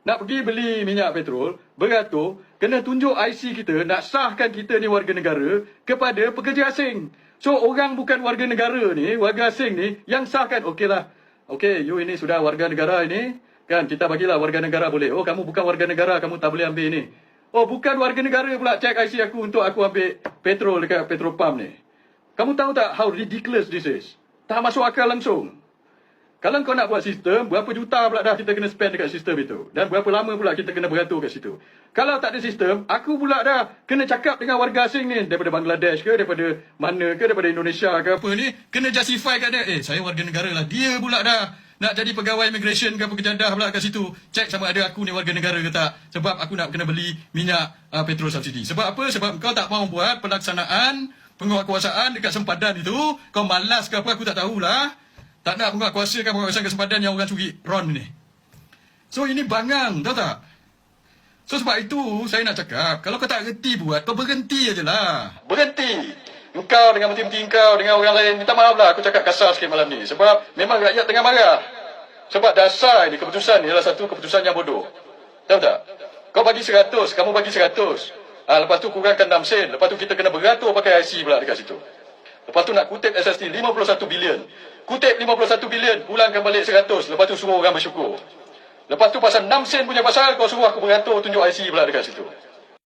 Nak pergi beli minyak petrol, beratur, kena tunjuk IC kita, nak sahkan kita ni warga negara kepada pekerja asing. So, orang bukan warga negara ni, warga asing ni, yang sahkan, okeylah. Okey, you ini sudah warga negara ini, kan, kita bagilah warga negara boleh. Oh, kamu bukan warga negara, kamu tak boleh ambil ni. Oh, bukan warga negara pula cek IC aku untuk aku ambil petrol dekat petrol pump ni. Kamu tahu tak how ridiculous this is? Tak masuk akal langsung. Kalau kau nak buat sistem, berapa juta pula dah kita kena spend dekat sistem itu. Dan berapa lama pula kita kena beratur kat situ. Kalau tak ada sistem, aku pula dah kena cakap dengan warga asing ni. Daripada Bangladesh ke, daripada mana ke, daripada Indonesia ke apa ni. Kena justify kat dia. Saya warga negara lah. Dia pula dah nak jadi pegawai immigration ke apa kejadah pula kat situ. Cek sama ada aku ni warga negara ke tak. Sebab aku nak kena beli minyak petrol subsidi. Sebab apa? Sebab kau tak mahu buat pelaksanaan penguatkuasaan dekat sempadan itu. Kau malas ke apa, aku tak tahulah. Tak nak penguatkuasakan penguatkuasaan ke sempadan yang orang curi RON ni. So ini bangang, tahu tak? So sebab itu saya nak cakap, kalau kau tak reti buat, kau berhenti aje lah. Berhenti. Engkau dengan menteri-menteri engkau, dengan orang lain, minta maaf lah aku cakap kasar sikit malam ni. Sebab memang rakyat tengah marah. Sebab dasar ini, keputusan ni adalah satu keputusan yang bodoh. Tahu tak? Kau bagi 100, kamu bagi 100. Lepas tu kurangkan 6 sen. Lepas tu kita kena beratur pakai IC pula dekat situ. Lepas tu nak kutip SST 51 bilion. Kutip 51 bilion, pulangkan balik 100. Lepas tu suruh orang bersyukur. Lepas tu pasal 6 sen punya pasal, kau suruh aku beratur tunjuk IC pula dekat situ.